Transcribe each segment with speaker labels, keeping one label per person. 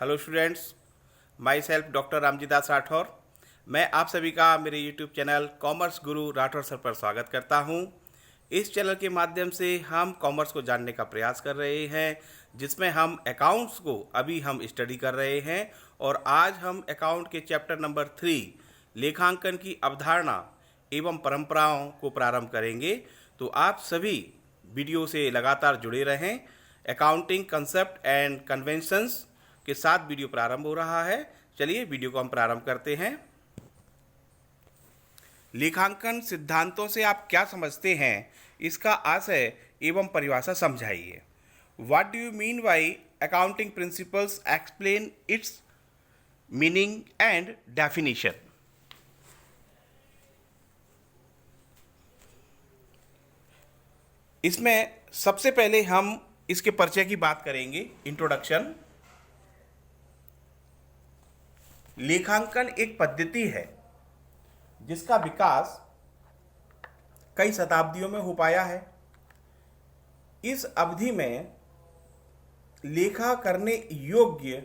Speaker 1: Hello students, my self doctor Ramjidas Rathore. मैं आप सभी का मेरे यूट्यूब चैनल कॉमर्स गुरु राठौर सर पर स्वागत करता हूं। इस चैनल के माध्यम से हम कॉमर्स को जानने का प्रयास कर रहे हैं, जिसमें हम अकाउंट्स को अभी हम स्टडी कर रहे हैं और आज हम अकाउंट के चैप्टर नंबर 3 लेखांकन की अवधारणा एवं परंपराओं को प्रारंभ करेंगे। तो आप सभी वीडियो से लगातार जुड़े रहें। अकाउंटिंग कंसेप्ट एंड कन्वेंशंस के साथ वीडियो प्रारंभ हो रहा है। चलिए वीडियो को हम प्रारंभ करते हैं। लेखांकन सिद्धांतों से आप क्या समझते हैं, इसका आशय एवं परिभाषा समझाइए। What do you mean by accounting principles, explain it's meaning and definition. इसमें सबसे पहले हम इसके परिचय की बात करेंगे, इंट्रोडक्शन। लेखांकन एक पद्धति है जिसका विकास कई शताब्दियों में हो पाया है। इस अवधि में लेखा करने योग्य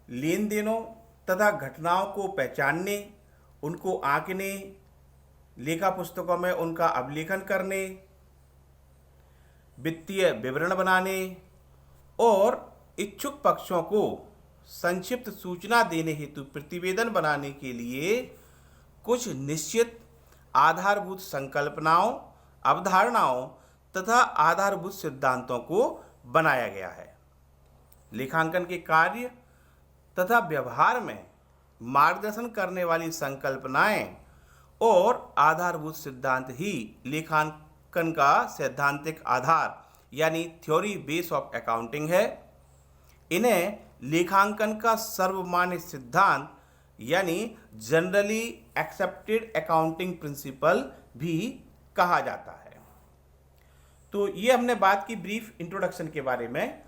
Speaker 1: लेन देनों तथा घटनाओं को पहचानने, उनको आंकने, लेखा पुस्तकों में उनका अवलेखन करने, वित्तीय विवरण बनाने और इच्छुक पक्षों को संक्षिप्त सूचना देने हेतु प्रतिवेदन बनाने के लिए कुछ निश्चित आधारभूत संकल्पनाओं, अवधारणाओं तथा आधारभूत सिद्धांतों को बनाया गया है। लेखांकन के कार्य तथा व्यवहार में मार्गदर्शन करने वाली संकल्पनाएं और आधारभूत सिद्धांत ही लेखांकन का सैद्धांतिक आधार यानी थ्योरी बेस ऑफ अकाउंटिंग है। इन्हें लेखांकन का सर्वमान्य सिद्धांत यानी जनरली एक्सेप्टेड अकाउंटिंग प्रिंसिपल भी कहा जाता है। तो ये हमने बात की ब्रीफ इंट्रोडक्शन के बारे में।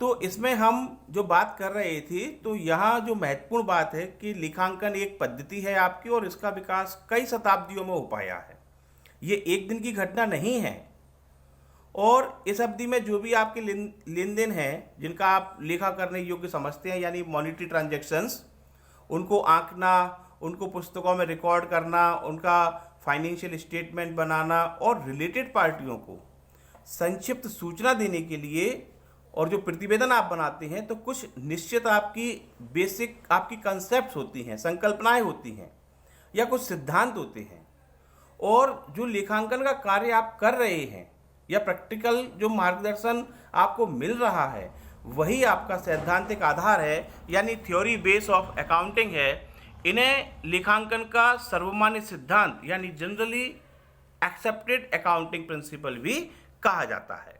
Speaker 1: तो इसमें हम जो बात कर रहे थे, तो यहाँ जो महत्वपूर्ण बात है कि लेखांकन एक पद्धति है आपकी और इसका विकास कई शताब्दियों में हो पाया है। ये एक दिन की घटना नहीं है और इस अवधि में जो भी आपके लेन देन हैं जिनका आप लेखा करने योग्य समझते हैं यानी मॉनिटरी ट्रांजैक्शंस, उनको आंकना, उनको पुस्तकों में रिकॉर्ड करना, उनका फाइनेंशियल स्टेटमेंट बनाना और रिलेटेड पार्टियों को संक्षिप्त सूचना देने के लिए और जो प्रतिवेदन आप बनाते हैं तो कुछ निश्चित आपकी बेसिक आपकी कंसेप्ट होती हैं, संकल्पनाएं होती हैं या कुछ सिद्धांत होते हैं। और जो लेखांकन का कार्य आप कर रहे हैं या प्रैक्टिकल जो मार्गदर्शन आपको मिल रहा है वही आपका सैद्धांतिक आधार है यानी थ्योरी बेस ऑफ अकाउंटिंग है। इन्हें लेखांकन का सर्वमान्य सिद्धांत यानी जनरली एक्सेप्टेड अकाउंटिंग प्रिंसिपल भी कहा जाता है।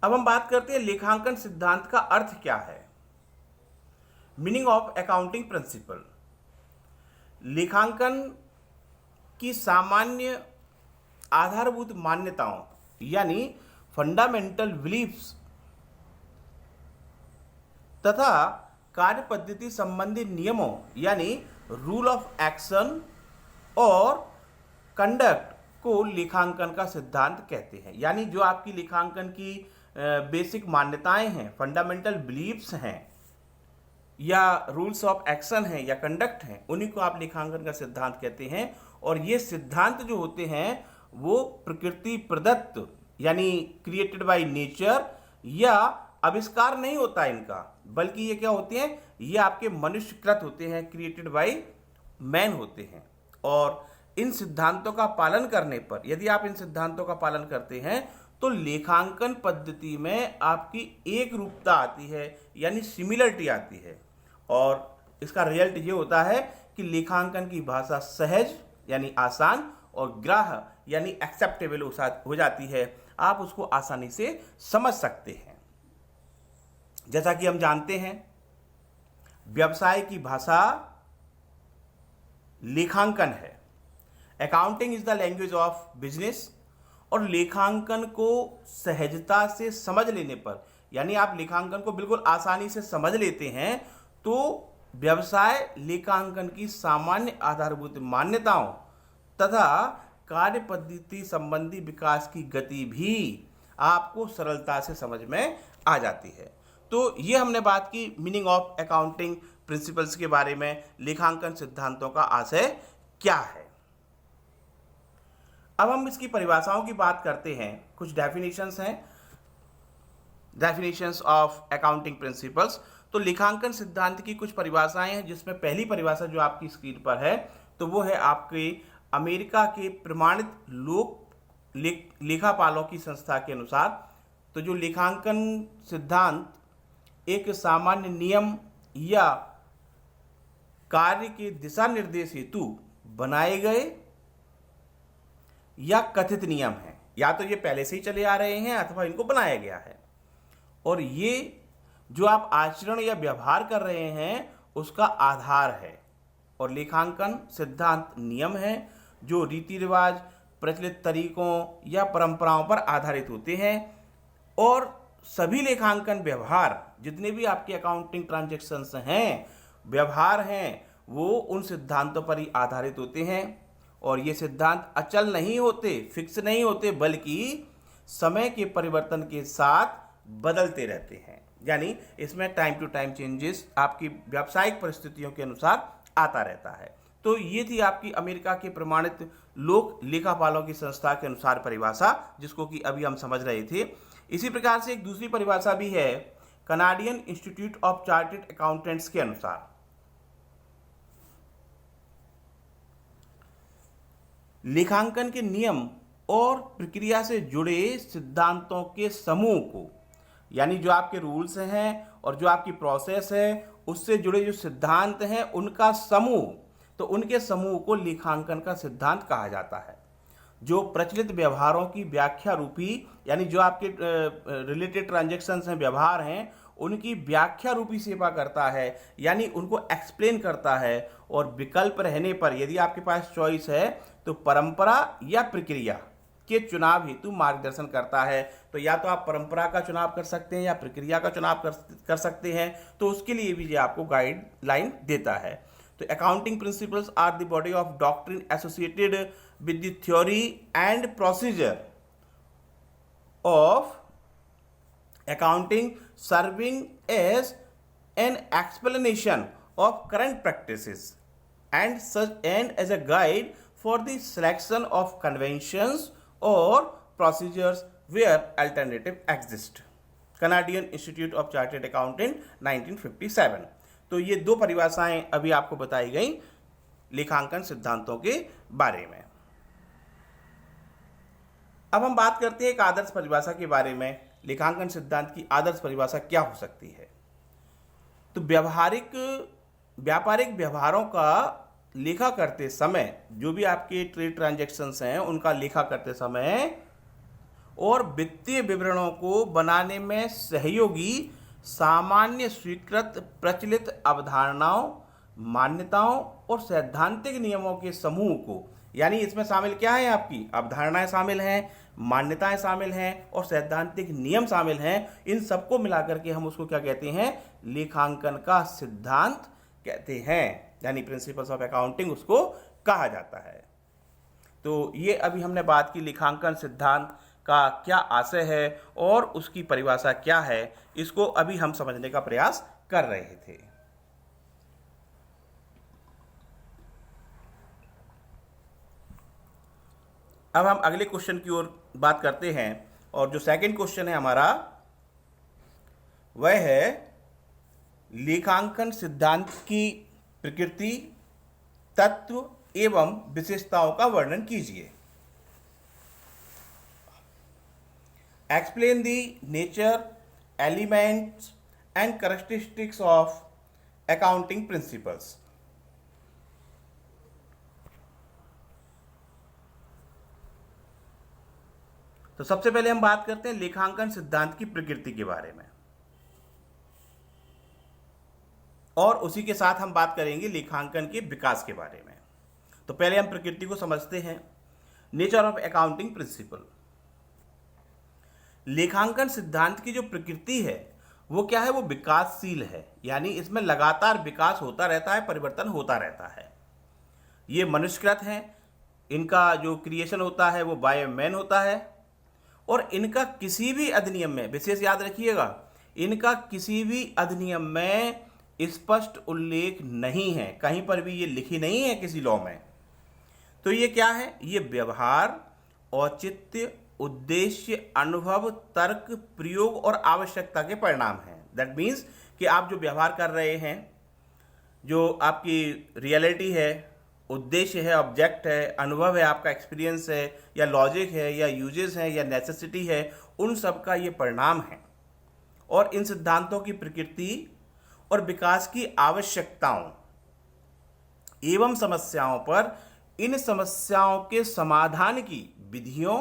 Speaker 1: अब हम बात करते हैं लेखांकन सिद्धांत का अर्थ क्या है। Meaning of accounting principle. लेखांकन की सामान्य आधारभूत मान्यताओं यानी फंडामेंटल बिलीफ्स तथा कार्य पद्धति संबंधी नियमों यानी रूल ऑफ एक्शन और कंडक्ट को लेखांकन का सिद्धांत कहते हैं। यानी जो आपकी लेखांकन की बेसिक मान्यताएं हैं, फंडामेंटल बिलीफ्स हैं या रूल्स ऑफ एक्शन हैं या कंडक्ट हैं, उन्हीं को आप लेखांकन का सिद्धांत कहते हैं। और ये सिद्धांत जो होते हैं वो प्रकृति प्रदत्त यानी क्रिएटेड बाय नेचर या आविष्कार नहीं होता इनका, बल्कि ये क्या होते हैं, ये आपके मनुष्यकृत होते हैं, क्रिएटेड बाय मैन होते हैं। और इन सिद्धांतों का पालन करने पर, यदि आप इन सिद्धांतों का पालन करते हैं तो लेखांकन पद्धति में आपकी एक रूपता आती है यानी सिमिलरिटी आती है। और इसका रिजल्ट ये होता है कि लेखांकन की भाषा सहज यानी आसान और ग्राह्य यानी एक्सेप्टेबल हो जाती है। आप उसको आसानी से समझ सकते हैं। जैसा कि हम जानते हैं व्यवसाय की भाषा लेखांकन है। Accounting is the language of business. और लेखांकन को सहजता से समझ लेने पर यानी आप लेखांकन को बिल्कुल आसानी से समझ लेते हैं तो व्यवसाय लेखांकन की सामान्य आधारभूत मान्यताओं तथा कार्य पद्धति संबंधी विकास की गति भी आपको सरलता से समझ में आ जाती है। तो ये हमने बात की मीनिंग ऑफ अकाउंटिंग प्रिंसिपल्स के बारे में, लेखांकन सिद्धांतों का आशय क्या है। अब हम इसकी परिभाषाओं की बात करते हैं। कुछ डेफिनेशंस हैं, डेफिनेशंस ऑफ अकाउंटिंग प्रिंसिपल्स। तो लेखांकन सिद्धांत की कुछ परिभाषाएं हैं, जिसमें पहली परिभाषा जो आपकी स्क्रीन पर है तो वो है आपके अमेरिका के प्रमाणित लेखापालों की संस्था के अनुसार। तो जो लेखांकन सिद्धांत एक सामान्य नियम या कार्य के दिशा निर्देश हेतु बनाए गए या कथित नियम हैं, या तो ये पहले से ही चले आ रहे हैं अथवा इनको बनाया गया है, और ये जो आप आचरण या व्यवहार कर रहे हैं उसका आधार है। और लेखांकन सिद्धांत नियम है जो रीति रिवाज, प्रचलित तरीकों या परंपराओं पर आधारित होते हैं, और सभी लेखांकन व्यवहार, जितने भी आपके अकाउंटिंग ट्रांजैक्शंस हैं, व्यवहार हैं, वो उन सिद्धांतों पर ही आधारित होते हैं। और ये सिद्धांत अचल नहीं होते, फिक्स नहीं होते, बल्कि समय के परिवर्तन के साथ बदलते रहते हैं। यानी इसमें टाइम टू टाइम चेंजेस आपकी व्यावसायिक परिस्थितियों के अनुसार आता रहता है। तो ये थी आपकी अमेरिका के प्रमाणित लोक लेखापालों की संस्था के अनुसार परिभाषा, जिसको कि अभी हम समझ रहे थे। इसी प्रकार से एक दूसरी परिभाषा भी है Canadian institute of chartered accountants के अनुसार। लेखांकन के नियम और प्रक्रिया से जुड़े सिद्धांतों के समूह को, यानी जो आपके रूल्स हैं और जो आपकी प्रोसेस है उससे जुड़े जो सिद्धांत हैं उनका समूह, तो उनके समूह को लेखांकन का सिद्धांत कहा जाता है। जो प्रचलित व्यवहारों की व्याख्या रूपी, यानी जो आपके रिलेटेड ट्रांजैक्शंस हैं, व्यवहार हैं, उनकी व्याख्या रूपी सेवा करता है, यानी उनको एक्सप्लेन करता है। और विकल्प रहने पर, यदि आपके पास चॉइस है, तो परंपरा या प्रक्रिया के चुनाव हेतु मार्गदर्शन करता है। तो या तो आप परंपरा का चुनाव कर सकते हैं या प्रक्रिया का चुनाव कर सकते हैं, तो उसके लिए भी ये आपको गाइडलाइन देता है। तो accounting principles are the body of doctrine associated with the theory and procedure of accounting, serving as an explanation of current practices and as a guide for the selection of conventions or procedures where alternative exist. Canadian Institute of Chartered Accountant 1957। तो ये दो परिभाषाएं अभी आपको बताई गई लेखांकन सिद्धांतों के बारे में। अब हम बात करते हैं एक आदर्श परिभाषा के बारे में। लेखांकन सिद्धांत की आदर्श परिभाषा क्या हो सकती है? तो व्यापारिक व्यवहारों का लेखा करते समय, जो भी आपके ट्रेड ट्रांजैक्शंस हैं उनका लेखा करते समय, और वित्तीय विवरणों को बनाने में सहयोगी सामान्य स्वीकृत प्रचलित अवधारणाओं, मान्यताओं और सैद्धांतिक नियमों के समूह को, यानी इसमें शामिल क्या है, आपकी अवधारणाएं शामिल हैं, मान्यताएं शामिल हैं और सैद्धांतिक नियम शामिल हैं। इन सबको मिलाकर के हम उसको क्या कहते हैं? लेखांकन का सिद्धांत कहते हैं, यानी प्रिंसिपल्स ऑफ अकाउंटिंग उसको कहा जाता है। तो ये अभी हमने बात की लेखांकन सिद्धांत का क्या आशय है और उसकी परिभाषा क्या है, इसको अभी हम समझने का प्रयास कर रहे थे। अब हम अगले क्वेश्चन की ओर बात करते हैं, और जो सेकंड क्वेश्चन है हमारा वह है लेखांकन सिद्धांत की प्रकृति, तत्व एवं विशेषताओं का वर्णन कीजिए। Explain the nature, elements and characteristics of accounting principles. तो सबसे पहले हम बात करते हैं लेखांकन सिद्धांत की प्रकृति के बारे में, और उसी के साथ हम बात करेंगे लेखांकन के विकास के बारे में। तो पहले हम प्रकृति को समझते हैं। Nature of accounting principle. लेखांकन सिद्धांत की जो प्रकृति है वो क्या है? वो विकासशील है, यानी इसमें लगातार विकास होता रहता है, परिवर्तन होता रहता है। ये मनुष्यकृत हैं, इनका जो क्रिएशन होता है वो बाय मैन होता है, और इनका किसी भी अधिनियम में, विशेष याद रखिएगा, इनका किसी भी अधिनियम में स्पष्ट उल्लेख नहीं है, कहीं पर भी ये लिखी नहीं है किसी लॉ में। तो ये क्या है? ये व्यवहार, औचित्य, उद्देश्य, अनुभव, तर्क, प्रयोग और आवश्यकता के परिणाम हैं। दैट मीन्स कि आप जो व्यवहार कर रहे हैं, जो आपकी रियलिटी है, उद्देश्य है, ऑब्जेक्ट है, अनुभव है, आपका एक्सपीरियंस है, या लॉजिक है, या यूजेस है, या नेसेसिटी है, उन सब का ये परिणाम है। और इन सिद्धांतों की प्रकृति और विकास की आवश्यकताओं एवं समस्याओं पर इन समस्याओं के समाधान की विधियों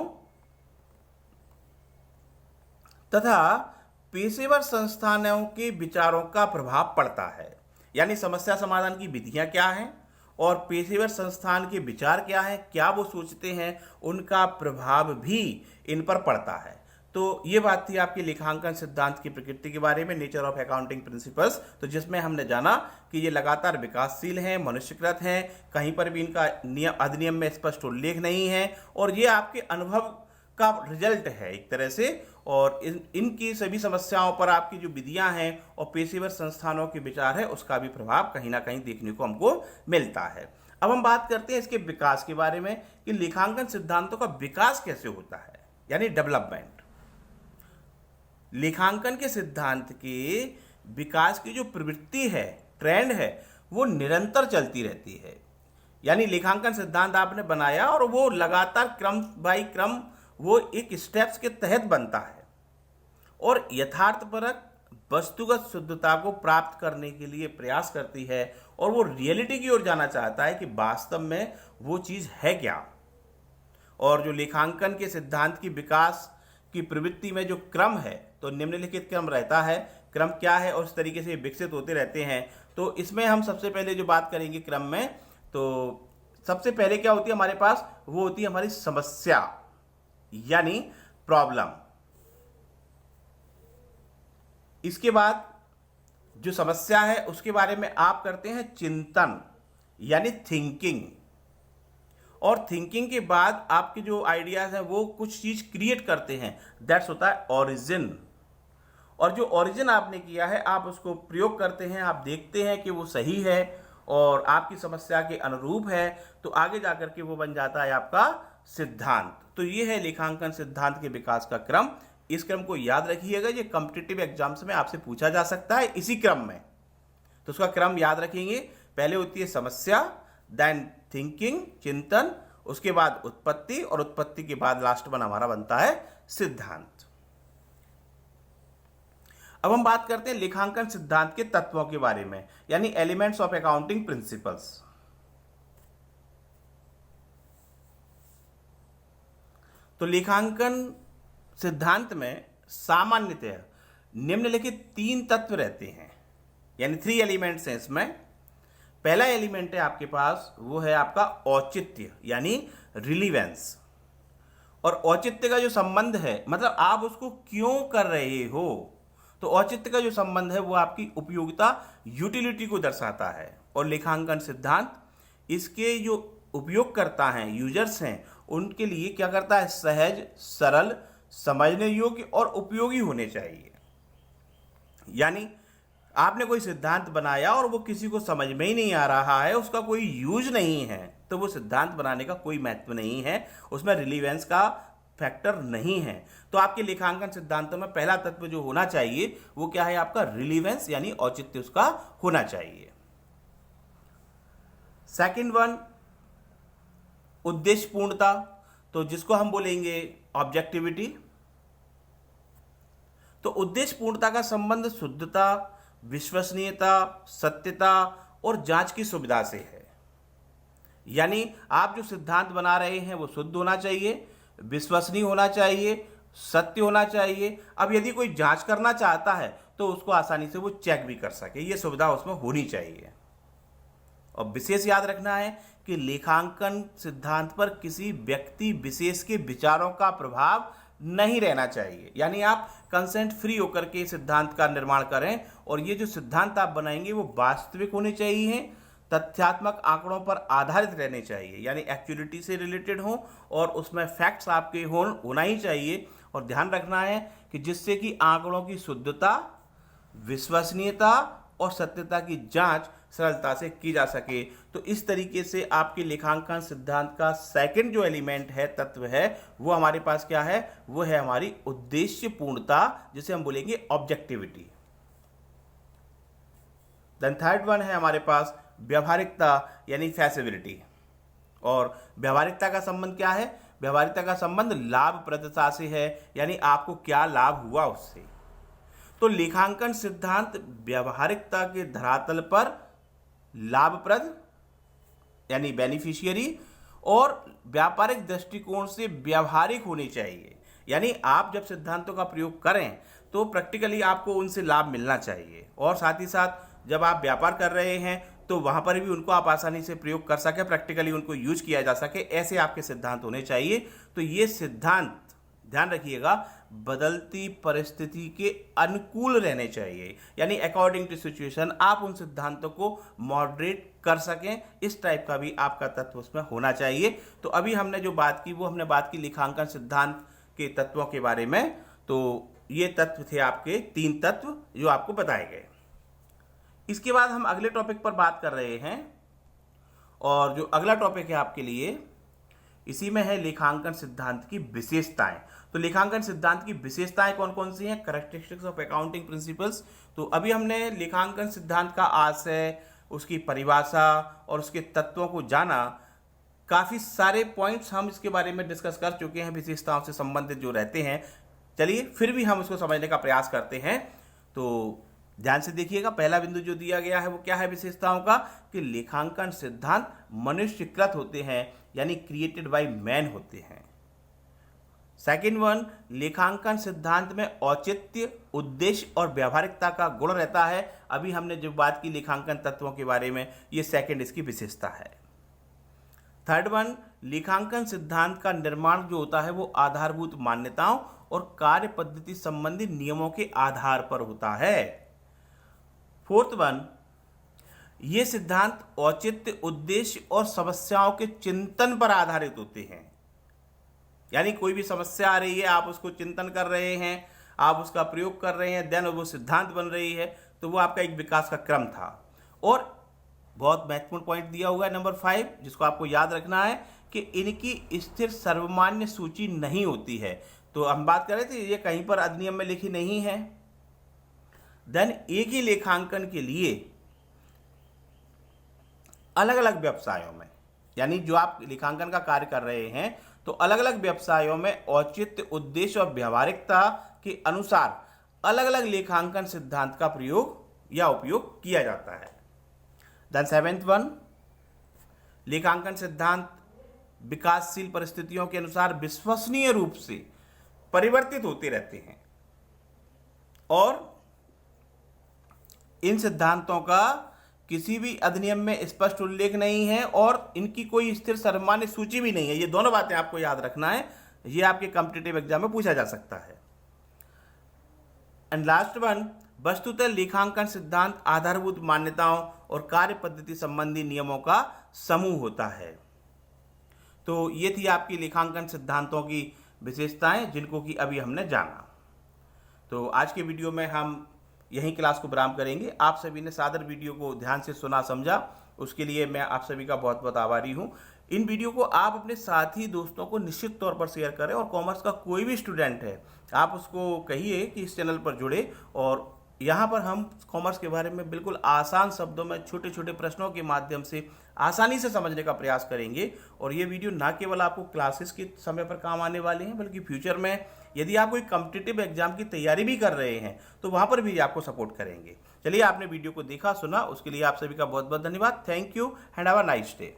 Speaker 1: तथा पेशेवर संस्थानों के विचारों का प्रभाव पड़ता है। यानी समस्या समाधान की विधियां क्या हैं और पेशेवर संस्थान के विचार क्या हैं, क्या वो सोचते हैं, उनका प्रभाव भी इन पर पड़ता है। तो ये बात थी आपकी लेखांकन सिद्धांत की प्रकृति के बारे में, नेचर ऑफ अकाउंटिंग प्रिंसिपल्स। तो जिसमें हमने जाना कि ये लगातार विकासशील हैं, मनुष्यकृत हैं, कहीं पर भी इनका अधिनियम में स्पष्ट उल्लेख नहीं है, और ये आपके अनुभव का रिजल्ट है एक तरह से। और इनकी सभी समस्याओं पर आपकी जो विधियां हैं और पेशेवर संस्थानों के विचार है, उसका भी प्रभाव कहीं ना कहीं देखने को हमको मिलता है। अब हम बात करते हैं इसके विकास के बारे में कि लेखांकन सिद्धांतों का विकास कैसे होता है, यानी डेवलपमेंट। लेखांकन के सिद्धांत के विकास की जो प्रवृत्ति है, ट्रेंड है, वो निरंतर चलती रहती है। यानी लेखांकन सिद्धांत आपने बनाया और वो लगातार क्रम बाई क्रम वो एक स्टेप्स के तहत बनता है और यथार्थपरक वस्तुगत शुद्धता को प्राप्त करने के लिए प्रयास करती है, और वो रियलिटी की ओर जाना चाहता है कि वास्तव में वो चीज़ है क्या। और जो लेखांकन के सिद्धांत की विकास की प्रवृत्ति में जो क्रम है, तो निम्नलिखित क्रम रहता है। क्रम क्या है और इस तरीके से विकसित होते रहते हैं। तो इसमें हम सबसे पहले जो बात करेंगे क्रम में, तो सबसे पहले क्या होती है हमारे पास, वो होती है हमारी समस्या यानी प्रॉब्लम। इसके बाद जो समस्या है उसके बारे में आप करते हैं चिंतन यानी थिंकिंग, और थिंकिंग के बाद आपके जो आइडियाज हैं वो कुछ चीज क्रिएट करते हैं, दैट्स होता है ओरिजिन। और जो ओरिजिन आपने किया है आप उसको प्रयोग करते हैं, आप देखते हैं कि वो सही है और आपकी समस्या के अनुरूप है, तो आगे जाकर के वो बन जाता है आपका सिद्धांत। तो ये है लेखांकन सिद्धांत के विकास का क्रम। इस क्रम को याद रखिएगा, ये कॉम्पिटिटिव एग्जाम्स में आपसे पूछा जा सकता है इसी क्रम में। तो उसका क्रम याद रखेंगे, पहले होती है समस्या, देन थिंकिंग चिंतन, उसके बाद उत्पत्ति, और उत्पत्ति के बाद लास्ट वन हमारा बनता है सिद्धांत। अब हम बात करते हैं लेखांकन सिद्धांत के तत्वों के बारे में, यानी एलिमेंट्स ऑफ अकाउंटिंग प्रिंसिपल्स। तो लेखांकन सिद्धांत में सामान्यतः निम्नलिखित 3 तत्व रहते हैं, यानी 3 एलिमेंट्स हैं इसमें। पहला एलिमेंट है आपके पास, वो है आपका औचित्य यानी रिलीवेंस। और औचित्य का जो संबंध है, मतलब आप उसको क्यों कर रहे हो, तो औचित्य का जो संबंध है वो आपकी उपयोगिता, यूटिलिटी को दर्शाता है। और लेखांकन सिद्धांत इसके जो उपयोगकर्ता हैं, यूजर्स हैं, उनके लिए क्या करता है, सहज, सरल, समझने योग्य और उपयोगी होने चाहिए। यानी आपने कोई सिद्धांत बनाया और वो किसी को समझ में ही नहीं आ रहा है, उसका कोई यूज नहीं है, तो वो सिद्धांत बनाने का कोई महत्व नहीं है, उसमें रिलीवेंस का फैक्टर नहीं है। तो आपके लेखांकन सिद्धांतों में पहला तत्व जो होना चाहिए वो क्या है, आपका रिलीवेंस यानी औचित्य उसका होना चाहिए। सेकंड वन उद्देश्यपूर्णता, तो जिसको हम बोलेंगे ऑब्जेक्टिविटी। तो उद्देश्यपूर्णता का संबंध शुद्धता, विश्वसनीयता, सत्यता और जांच की सुविधा से है। यानी आप जो सिद्धांत बना रहे हैं वो शुद्ध होना चाहिए, विश्वसनीय होना चाहिए, सत्य होना चाहिए। अब यदि कोई जांच करना चाहता है तो उसको आसानी से वो चेक भी कर सके, ये सुविधा उसमें होनी चाहिए। और विशेष याद रखना है कि लेखांकन सिद्धांत पर किसी व्यक्ति विशेष के विचारों का प्रभाव नहीं रहना चाहिए। यानी आप कंसेंट फ्री होकर के सिद्धांत का निर्माण करें, और ये जो सिद्धांत आप बनाएंगे वो वास्तविक होने चाहिए, तथ्यात्मक आंकड़ों पर आधारित रहने चाहिए, यानी एक्चुअलिटी से रिलेटेड हो, और उसमें फैक्ट्स आपके होना ही चाहिए। और ध्यान रखना है कि जिससे कि आंकड़ों की शुद्धता, विश्वसनीयता और सत्यता की जांच सरलता से की जा सके। तो इस तरीके से आपके लेखांकन सिद्धांत का सेकंड जो एलिमेंट है, तत्व है, वो हमारे पास क्या है, वो है हमारी उद्देश्य पूर्णता, जिसे हम बोलेंगे ऑब्जेक्टिविटी। देन थर्ड वन है हमारे पास व्यावहारिकता यानी फैसिबिलिटी। और व्यावहारिकता का संबंध क्या है? व्यावहारिकता का संबंध लाभप्रदता से है, यानी आपको क्या लाभ हुआ उससे। तो लेखांकन सिद्धांत व्यावहारिकता के धरातल पर लाभप्रद यानी बेनिफिशियरी और व्यापारिक दृष्टिकोण से व्यावहारिक होनी चाहिए। यानी आप जब सिद्धांतों का प्रयोग करें तो प्रैक्टिकली आपको उनसे लाभ मिलना चाहिए, और साथ ही साथ जब आप व्यापार कर रहे हैं तो वहां पर भी उनको आप आसानी से प्रयोग कर सके, प्रैक्टिकली उनको यूज किया जा सके, ऐसे आपके सिद्धांत होने चाहिए। तो ये सिद्धांत ध्यान रखिएगा बदलती परिस्थिति के अनुकूल रहने चाहिए, यानी अकॉर्डिंग टू सिचुएशन आप उन सिद्धांतों को मॉडरेट कर सकें, इस टाइप का भी आपका तत्व उसमें होना चाहिए। तो अभी हमने जो बात की वो हमने बात की लेखांकन सिद्धांत के तत्वों के बारे में। तो ये तत्व थे आपके 3 तत्व जो आपको बताए गए। इसके बाद हम अगले टॉपिक पर बात कर रहे हैं, और जो अगला टॉपिक है आपके लिए इसी में है लेखांकन सिद्धांत की विशेषताएं। तो लेखांकन सिद्धांत की विशेषताएं कौन कौन सी हैं? Characteristics of accounting principles. तो अभी हमने लेखांकन सिद्धांत का आशय, उसकी परिभाषा और उसके तत्वों को जाना। काफी सारे पॉइंट्स हम इसके बारे में डिस्कस कर चुके हैं, विशेषताओं से संबंधित जो रहते हैं। चलिए फिर भी हम उसको समझने का प्रयास करते हैं। तो ध्यान से देखिएगा, पहला बिंदु जो दिया गया है वो क्या है विशेषताओं का, कि लेखांकन सिद्धांत मनुष्यकृत होते हैं, यानी क्रिएटेड बाय मैन होते हैं। सेकंड वन, लेखांकन सिद्धांत में औचित्य, उद्देश्य और व्यावहारिकता का गुण रहता है। अभी हमने जो बात की लेखांकन तत्वों के बारे में, ये सेकंड इसकी विशेषता है। थर्ड वन, लेखांकन सिद्धांत का निर्माण जो होता है वो आधारभूत मान्यताओं और कार्य पद्धति संबंधी नियमों के आधार पर होता है। फोर्थ वन, ये सिद्धांत औचित्य, उद्देश्य और समस्याओं के चिंतन पर आधारित होते हैं। यानी कोई भी समस्या आ रही है, आप उसको चिंतन कर रहे हैं, आप उसका प्रयोग कर रहे हैं, देन वो सिद्धांत बन रही है, तो वो आपका एक विकास का क्रम था। और बहुत महत्वपूर्ण पॉइंट दिया हुआ है नंबर 5, जिसको आपको याद रखना है कि इनकी स्थिर सर्वमान्य सूची नहीं होती है। तो हम बात कर रहे थे ये कहीं पर अधिनियम में लिखी नहीं है। देन एक ही लेखांकन के लिए अलग अलग व्यवसायों में, यानी जो आप लेखांकन का कार्य कर रहे हैं तो अलग अलग व्यवसायों में औचित्य, उद्देश्य और व्यावहारिकता के अनुसार अलग अलग लेखांकन सिद्धांत का प्रयोग या उपयोग किया जाता है। देन सेवेंथ वन, लेखांकन सिद्धांत विकासशील परिस्थितियों के अनुसार विश्वसनीय रूप से परिवर्तित होते रहते हैं, और इन सिद्धांतों का किसी भी अधिनियम में स्पष्ट उल्लेख नहीं है और इनकी कोई स्थिर सर्वमान्य सूची भी नहीं है। ये दोनों बातें आपको याद रखना है, ये आपके कॉम्पिटिटिव एग्जाम में पूछा जा सकता है। एंड लास्ट वन, वस्तुतः लेखांकन सिद्धांत आधारभूत मान्यताओं और कार्य पद्धति संबंधी नियमों का समूह होता है। तो ये थी आपकी लेखांकन सिद्धांतों की विशेषताएं, जिनको कि अभी हमने जाना। तो आज के वीडियो में हम यहीं क्लास को विराम करेंगे। आप सभी ने सादर वीडियो को ध्यान से सुना समझा, उसके लिए मैं आप सभी का बहुत बहुत आभारी हूं। इन वीडियो को आप अपने साथी दोस्तों को निश्चित तौर पर शेयर करें, और कॉमर्स का कोई भी स्टूडेंट है आप उसको कहिए कि इस चैनल पर जुड़े, और यहाँ पर हम कॉमर्स के बारे में बिल्कुल आसान शब्दों में छोटे छोटे प्रश्नों के माध्यम से आसानी से समझने का प्रयास करेंगे। और ये वीडियो ना केवल आपको क्लासेस के समय पर काम आने वाले हैं, बल्कि फ्यूचर में यदि आप कोई कॉम्पिटिटिव एग्जाम की तैयारी भी कर रहे हैं तो वहाँ पर भी आपको सपोर्ट करेंगे। चलिए, आपने वीडियो को देखा सुना, उसके लिए आप सभी का बहुत बहुत धन्यवाद। Thank you and have a nice day.